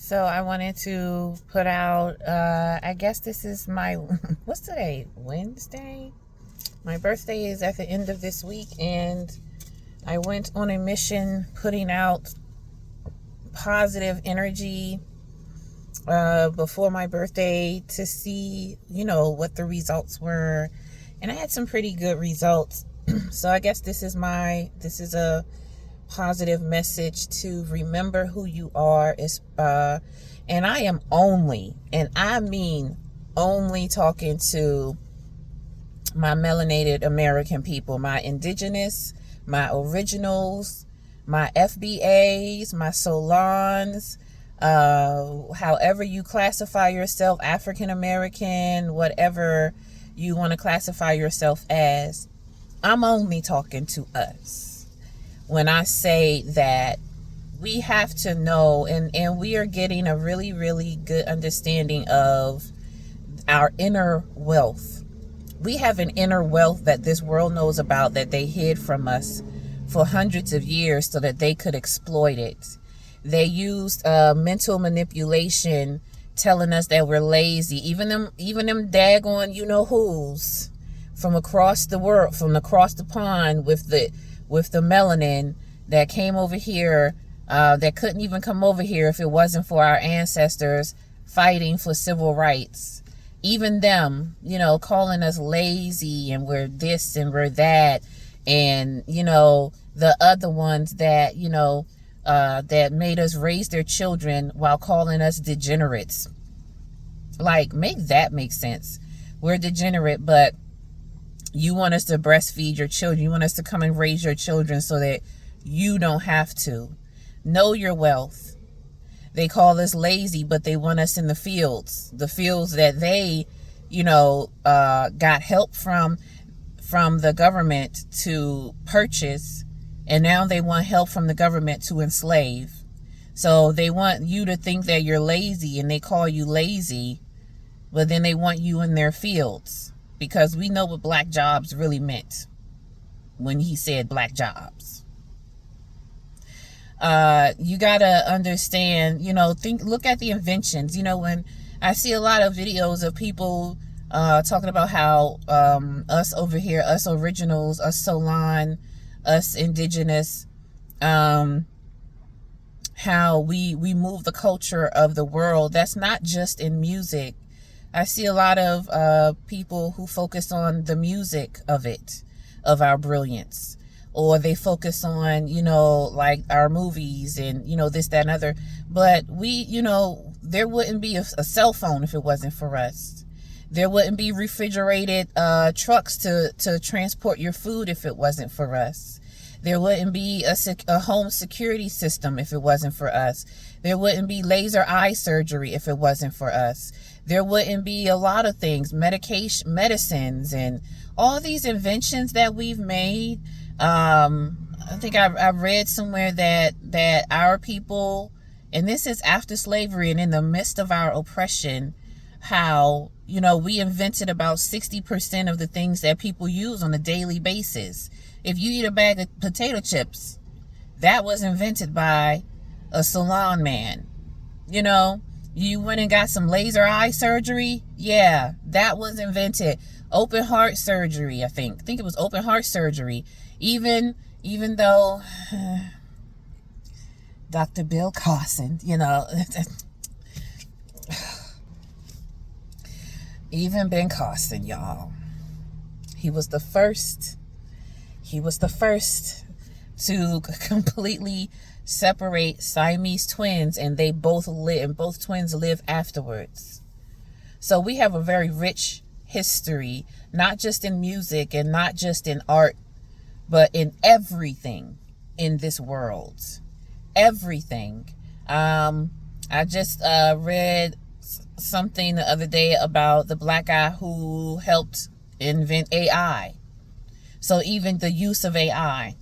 So I wanted to put out, I guess this is my, what's today? Wednesday? My birthday is at the end of this week, and I went on a mission putting out positive energy before my birthday to see, what the results were. And I had some pretty good results. So I guess this is a positive message to remember who you are. And I am only, and I mean only, talking to my melanated American people, my indigenous, my originals, my FBAs, my Solons, however you classify yourself, African American, whatever you want to classify yourself as. I'm only talking to us when I say that we have to know, and we are getting a really, really good understanding of our inner wealth. We have an inner wealth that this world knows about, that they hid from us for hundreds of years so that they could exploit it. They used mental manipulation, telling us that we're lazy. Even them daggone you-know-who's from across the world, from across the pond with the melanin that came over here, that couldn't even come over here if it wasn't for our ancestors fighting for civil rights. Even them, calling us lazy and we're this and we're that. And, the other ones that, that made us raise their children while calling us degenerates. Like, make that make sense. We're degenerate, but you want us to breastfeed your children. You want us to come and raise your children so that you don't have to. Know your wealth. They call us lazy, but they want us in the fields that they, got help from the government to purchase. And now they want help from the government to enslave. So they want you to think that you're lazy, and they call you lazy, but then they want you in their fields. Because we know what black jobs really meant when he said black jobs. You gotta understand, look at the inventions. When I see a lot of videos of people talking about how us over here, us originals, us Solon, us indigenous, how we move the culture of the world. That's not just in music. I see a lot of people who focus on the music of it, of our brilliance. Or they focus on, like our movies and, this, that, and other. But there wouldn't be a cell phone if it wasn't for us. There wouldn't be refrigerated trucks to transport your food if it wasn't for us. There wouldn't be a home security system if it wasn't for us. There wouldn't be laser eye surgery if it wasn't for us. There wouldn't be a lot of things, medicines, and all these inventions that we've made. I think I read somewhere that our people, and this is after slavery and in the midst of our oppression, how, we invented about 60% of the things that people use on a daily basis. If you eat a bag of potato chips, that was invented by a salon man. You went and got some laser eye surgery. Yeah, that was invented. Open heart surgery, I think it was open heart surgery. Even though Dr. Bill Carson, even Ben Carson, y'all, he was the first to completely separate Siamese twins, and they both live, and both twins live afterwards. So we have a very rich history, not just in music and not just in art, but in everything in this world. Everything. I just read something the other day about the black guy who helped invent AI. So even the use of AI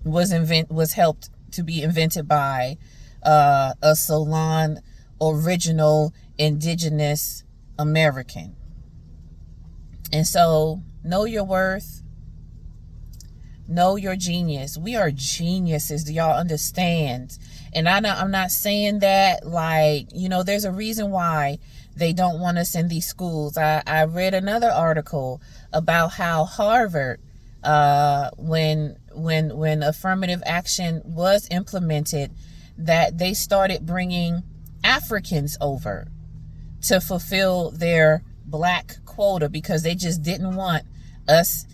was helped to be invented by a Solon original indigenous American. And so know your worth. Know your genius. We are geniuses. Do y'all understand? And I'm not saying that like, there's a reason why they don't want us in these schools. I read another article about how Harvard, when affirmative action was implemented, that they started bringing Africans over to fulfill their black quota because they just didn't want us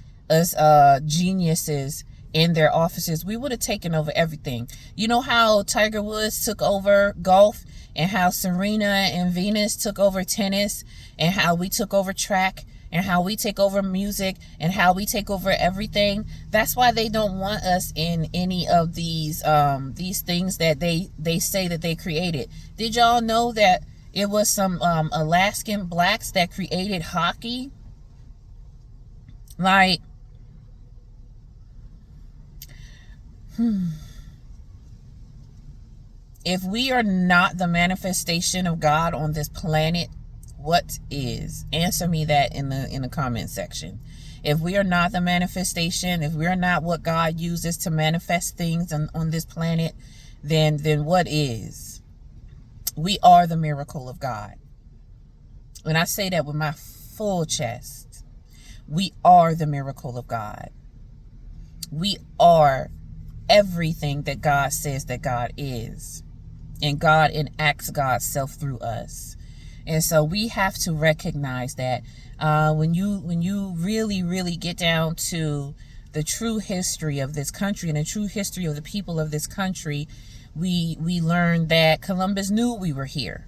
geniuses in their offices. We would have taken over everything. You know how Tiger Woods took over golf, and how Serena and Venus took over tennis, and how we took over track, and how we take over music, and how we take over everything. That's why they don't want us in any of these things that they say that they created. Did y'all know that it was some Alaskan blacks that created hockey? Like, if we are not the manifestation of God on this planet, what is? Answer me that in the comment section. If we are not the manifestation, if we are not what God uses to manifest things on this planet, then what is? We are the miracle of God. And I say that with my full chest. We are the miracle of God. We are everything that God says that God is. And God enacts God's self through us. And so we have to recognize that when you really, really get down to the true history of this country and the true history of the people of this country, we learn that Columbus knew we were here.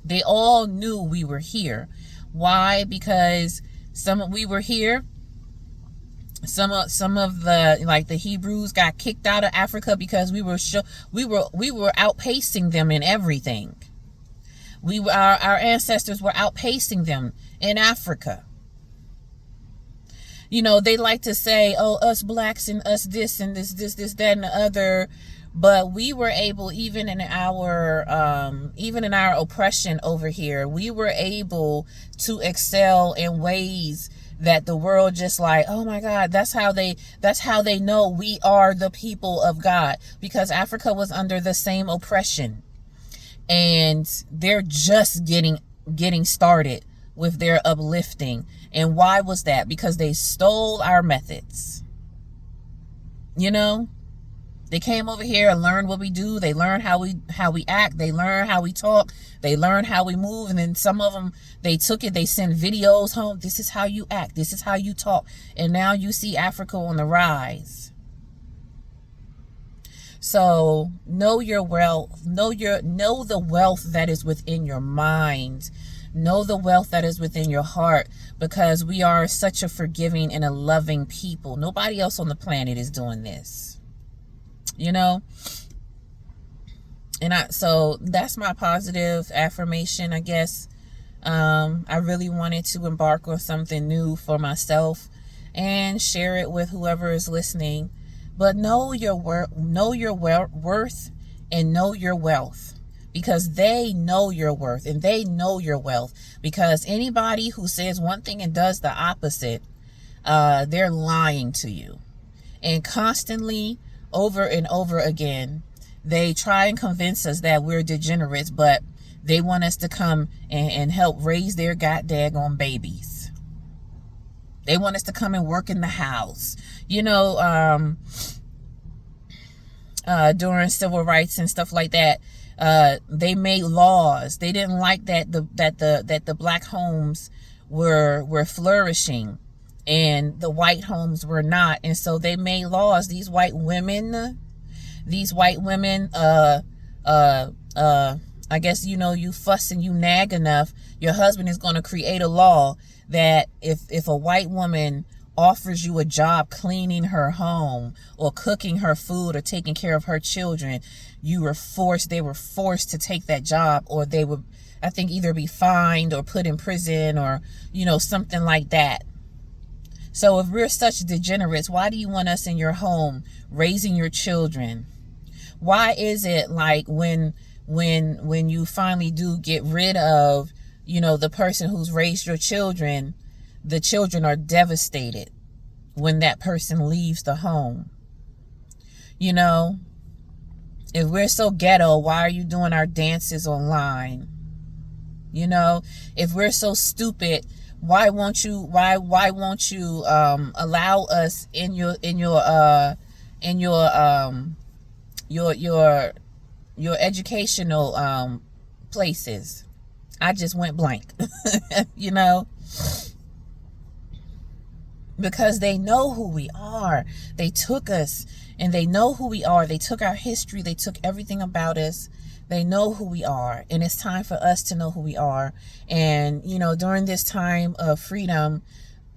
They all knew we were here. Why? Because we were here. Some of the, like, the Hebrews got kicked out of Africa because we were outpacing them in everything. Our ancestors were outpacing them in Africa. They like to say, oh, us blacks and us this and this, that, and the other. But we were able, even in our oppression over here, we were able to excel in ways that the world just like, oh my God, that's how they know we are the people of God, because Africa was under the same oppression. And they're just getting started with their uplifting. And why was that? Because they stole our methods. They came over here and learned what we do. They learned how we act. They learned how we talk. They learned how we move. And then some of them, they took it. They sent videos home. This is how you act. This is how you talk. And now you see Africa on the rise. So know your wealth. Know the wealth that is within your mind. Know the wealth that is within your heart, because we are such a forgiving and a loving people. Nobody else on the planet is doing this. So that's my positive affirmation, I guess. I really wanted to embark on something new for myself and share it with whoever is listening. But know your worth and know your wealth, because they know your worth and they know your wealth. Because anybody who says one thing and does the opposite, they're lying to you. And constantly, over and over again, they try and convince us that we're degenerates, but they want us to come and help raise their goddamn babies. They want us to come and work in the house. During civil rights and stuff like that, they made laws. They didn't like that the black homes were flourishing and the white homes were not. And so they made laws. These white women, I guess, you fuss and you nag enough, your husband is going to create a law that if a white woman offers you a job cleaning her home or cooking her food or taking care of her children, they were forced to take that job, or they would, I think, either be fined or put in prison or, something like that. So if we're such degenerates, why do you want us in your home raising your children? Why is it like when you finally do get rid of, the person who's raised your children, the children are devastated when that person leaves the home? You know, if we're so ghetto, why are you doing our dances online? You know, if we're so stupid, why won't you allow us in your your educational places? I just went blank. You know, because they know who we are. They took us and they know who we are. They took our history. They took everything about us. They know who we are. And it's time for us to know who we are. And, you know, during this time of freedom,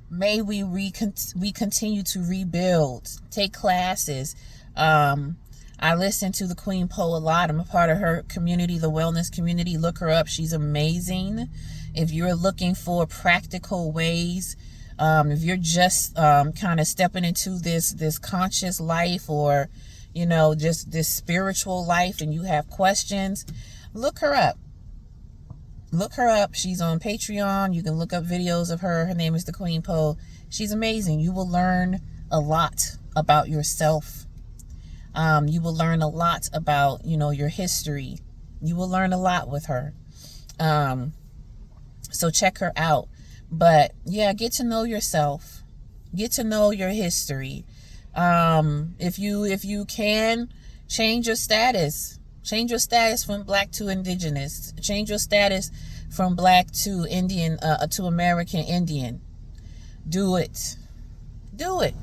may we continue to rebuild, take classes. I listen to the Queen Poe a lot. I'm a part of her community, the wellness community. Look her up. She's amazing. If you're looking for practical ways, if you're just kind of stepping into this conscious life, or, you know, just this spiritual life, and you have questions, look her up. Look her up. She's on Patreon. You can look up videos of her. Her name is the Queen Poe. She's amazing. You will learn a lot about yourself. You will learn a lot about, you know, your history. You will learn a lot with her. So check her out. But yeah, get to know yourself. Get to know your history. If you can, change your status. Change your status from black to indigenous. Change your status from black to Indian, to American Indian. Do it. Do it.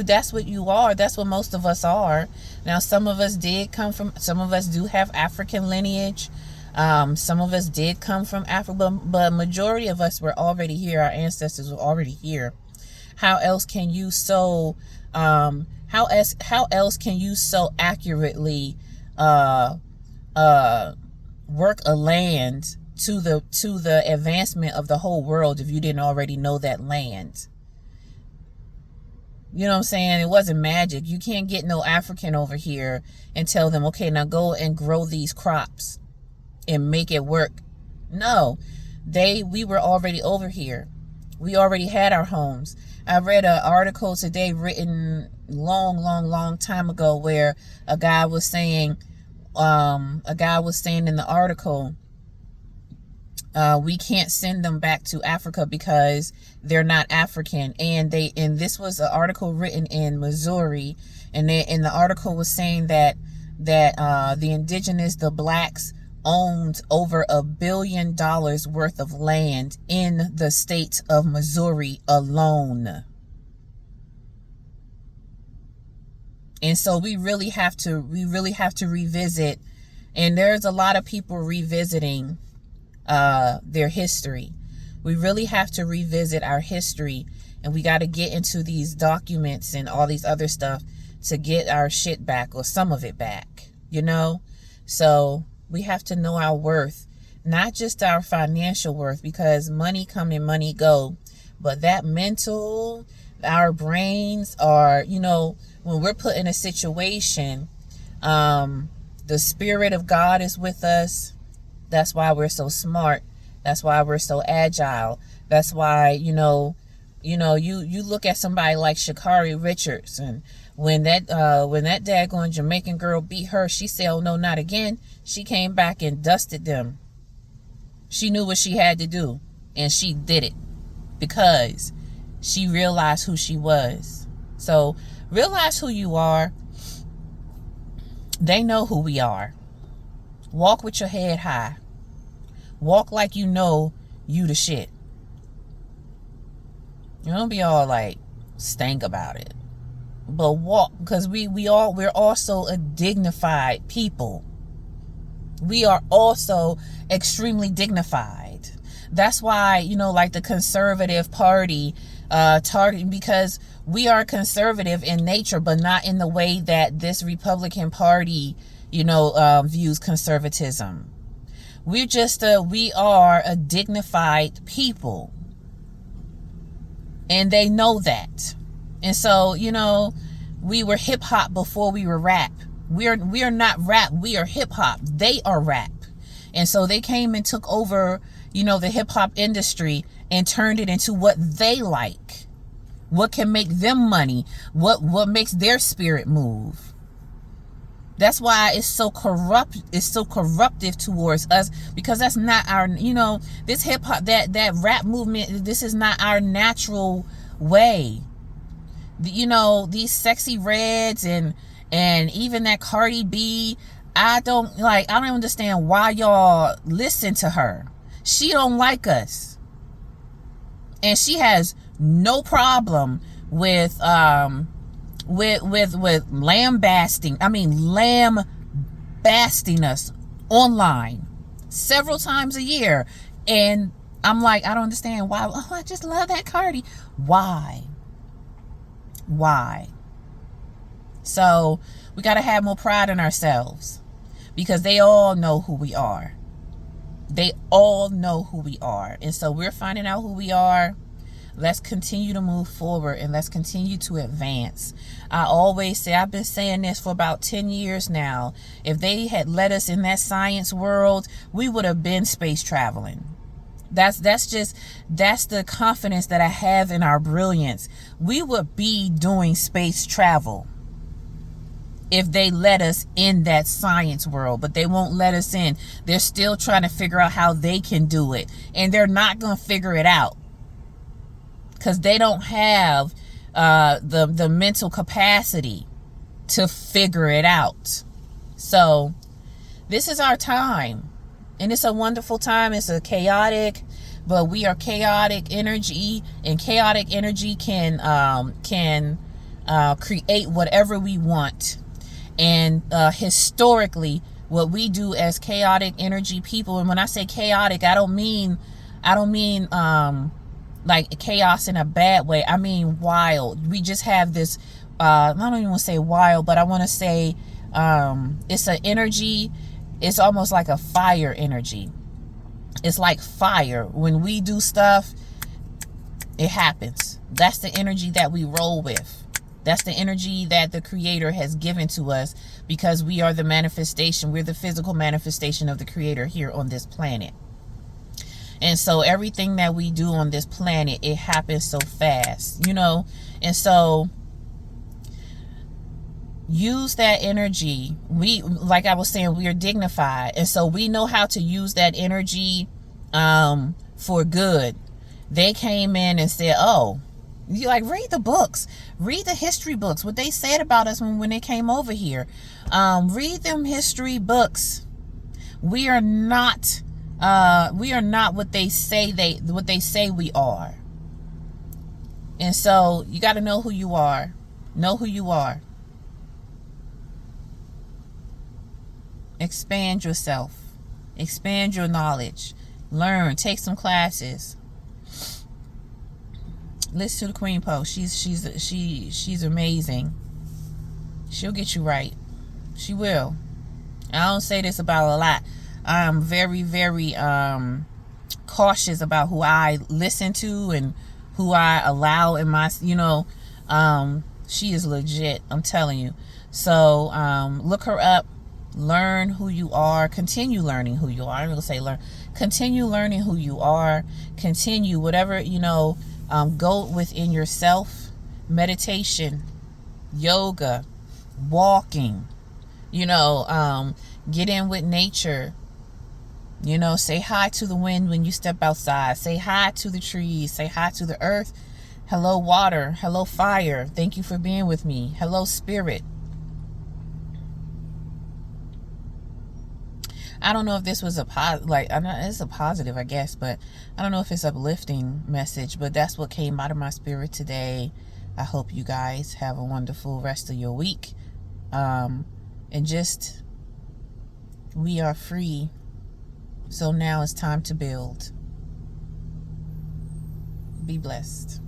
That's what you are. That's what most of us are. Now, some of us do have African lineage. Some of us did come from Africa, but majority of us were already here. Our ancestors were already here. How else can you so accurately work a land to the advancement of the whole world if you didn't already know that land? You know what I'm saying? It wasn't magic. You can't get no African over here and tell them, okay, now go and grow these crops and make it work. No, we were already over here. We already had our homes. I read an article today written long time ago where a guy was saying in the article, we can't send them back to Africa because they're not African. And this was an article written in Missouri, and the article was saying that the indigenous, the blacks, owned over $1 billion worth of land in the state of Missouri alone. And so we really have to revisit, and there's a lot of people revisiting their history. We really have to revisit our history, and we got to get into these documents and all these other stuff to get our shit back, or some of it back, you know? So we have to know our worth, not just our financial worth, because money come and money go, but that mental, our brains are, you know, when we're put in a situation, the Spirit of God is with us. That's why we're so smart. That's why we're so agile. That's why, you look at somebody like Sha'Carri Richards, and when that daggone Jamaican girl beat her, she said, "Oh no, not again." She came back and dusted them. She knew what she had to do, and she did it because she realized who she was. So realize who you are. They know who we are. Walk with your head high. Walk like you know you the shit. You don't be all like stank about it. But walk, because we're also a dignified people. We are also extremely dignified. That's why, like the conservative party target, because we are conservative in nature, but not in the way that this Republican Party, views conservatism. We are a dignified people, and they know that. And so, we were hip hop before we were rap. We are not rap. We are hip hop. They are rap. And so they came and took over, the hip hop industry and turned it into what they like, what can make them money, what makes their spirit move. That's why it's so corrupt. It's so corruptive towards us, because that's not our, this hip hop, that rap movement. This is not our natural way. These Sexy Reds and even that Cardi B. I don't understand why y'all listen to her. She don't like us, and she has no problem with lambasting us online several times a year. And I'm like, I don't understand why. Oh, I just love that Cardi. Why? So we got to have more pride in ourselves, because they all know who we are. And so we're finding out who we are. Let's continue to move forward, and let's continue to advance. I always say, I've been saying this for about 10 years now. If they had let us in that science world, we would have been space traveling. That's the confidence that I have in our brilliance. We would be doing space travel if they let us in that science world, but they won't let us in. They're still trying to figure out how they can do it, and they're not going to figure it out, because they don't have the mental capacity to figure it out. So this is our time, and it's a wonderful time. It's a chaotic, but we are chaotic energy, and chaotic energy can create whatever we want. And historically, what we do as chaotic energy people, and when I say chaotic, I don't mean like chaos in a bad way. I mean wild. We just have this I don't even want to say wild, but I want to say it's an energy. It's almost like a fire energy. It's like fire. When we do stuff, it happens. That's the energy that we roll with. That's the energy that the Creator has given to us, because we are the manifestation. We're the physical manifestation of the Creator here on this planet. And so everything that we do on this planet, it happens so fast, and so use that energy. Like I was saying, we are dignified, and so we know how to use that energy for good. They came in and said, oh, you read the books, read the history books, what they said about us when they came over here. Read them history books. We are not what they say we are. And so you got to know who you are. Know who you are. Expand yourself. Expand your knowledge. Learn. Take some classes. Listen to the Queen Post. She's amazing. She'll get you right. She will. I don't say this about a lot. I'm very, very cautious about who I listen to and who I allow in my, she is legit. I'm telling you. So look her up. Learn who you are. Continue learning who you are. I'm going to say learn. Continue learning who you are. Continue whatever, go within yourself. Meditation, yoga, walking, get in with nature. Say hi to the wind when you step outside. Say hi to the trees. Say hi to the earth. Hello, water. Hello, fire. Thank you for being with me. Hello, spirit. I don't know if this was it's a positive, I guess, but I don't know if it's an uplifting message, but that's what came out of my spirit today. I hope you guys have a wonderful rest of your week. And just, we are free. So now it's time to build. Be blessed.